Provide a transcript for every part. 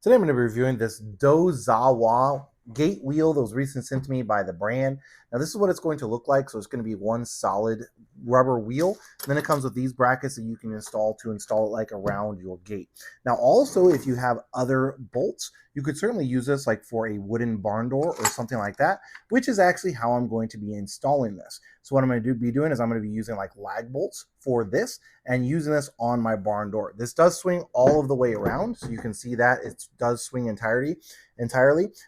Today I'm going to be reviewing this Dozawa gate wheel that was recently sent to me by the brand. Now this is what it's going to look like. So it's going to be one solid rubber wheel. And then it comes with these brackets that you can install to install it like around your gate. Now also, if you have other bolts, you could certainly use this like for a wooden barn door or something like that, which is actually how I'm going to be installing this. So what I'm going to be doing is I'm going to be using like lag bolts for this and using this on my barn door. This does swing all of the way around, so you can see that it does swing entirely.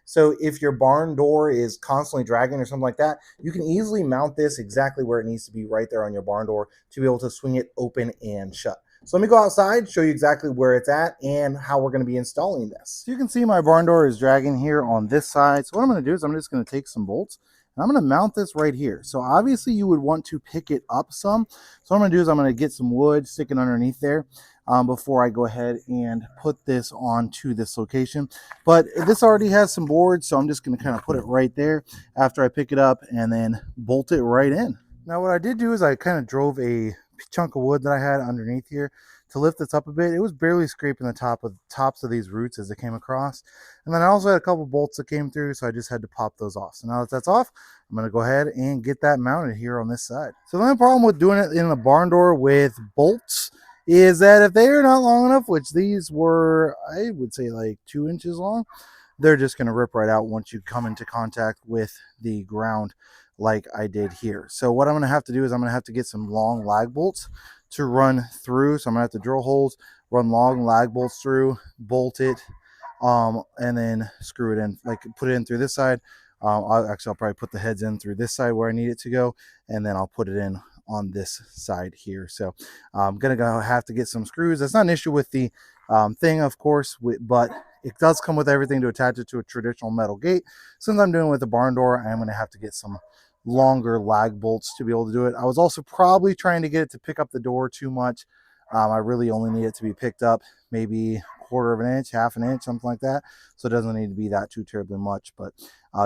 So if your barn door is constantly dragging or something like that, you can easily mount this exactly where it needs to be, right there on your barn door, to be able to swing it open and shut. So let me go outside, show you exactly where it's at and how we're going to be installing this. So you can see my barn door is dragging here on this side. So what I'm going to do is I'm just going to take some bolts and I'm going to mount this right here. So obviously you would want to pick it up some. So what I'm going to do is I'm going to get some wood, stick it underneath there before I go ahead and put this onto this location. But this already has some boards, so I'm just going to kind of put it right there after I pick it up and then bolt it right in. Now what I did do is I kind of drove a chunk of wood that I had underneath here to lift this up a bit. It was barely scraping the tops of these roots as it came across. And then I also had a couple bolts that came through, so I just had to pop those off. So now that that's off, I'm going to go ahead and get that mounted here on this side. So the only problem with doing it in a barn door with bolts is that if they are not long enough, which these were, I would say like 2 inches long, they're just going to rip right out once you come into contact with the ground like I did here. So what I'm going to have to do is I'm going to have to get some long lag bolts to run through. So I'm going to have to drill holes, run long lag bolts through, bolt it, and then screw it in, like put it in through this side. I'll probably put the heads in through this side where I need it to go, and then I'll put it in on this side here. So I'm gonna have to get some screws. That's not an issue with the thing, of course, but it does come with everything to attach it to a traditional metal gate. Since I'm doing it with a barn door, I'm going to have to get some longer lag bolts to be able to do it. I was also probably trying to get it to pick up the door too much. I really only need it to be picked up maybe 1/4 of an inch, 1/2 an inch, something like that. So it doesn't need to be that too terribly much, but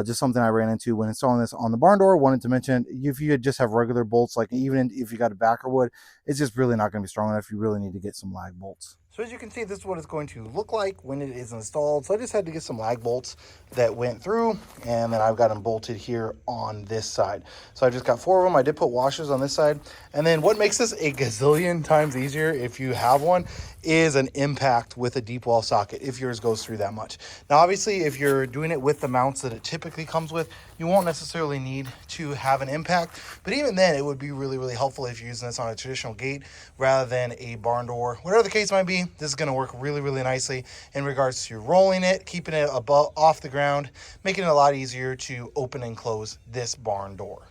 just something I ran into when installing this on the barn door. Wanted to mention, if you just have regular bolts, like even if you got a backer wood, it's just really not going to be strong enough. You really need to get some lag bolts. So as you can see, this is what it's going to look like when it is installed. So I just had to get some lag bolts that went through, and then I've got them bolted here on this side. So I just got 4 of them. I did put washers on this side. And then what makes this a gazillion times easier, if you have one, is an impact with a deep well socket, if yours goes through that much. Now, obviously, if you're doing it with the mounts that it typically comes with, you won't necessarily need to have an impact. But even then, it would be really, really helpful if you're using this on a traditional gate rather than a barn door. Whatever the case might be, this is going to work really, really nicely in regards to rolling it, keeping it above off the ground, making it a lot easier to open and close this barn door.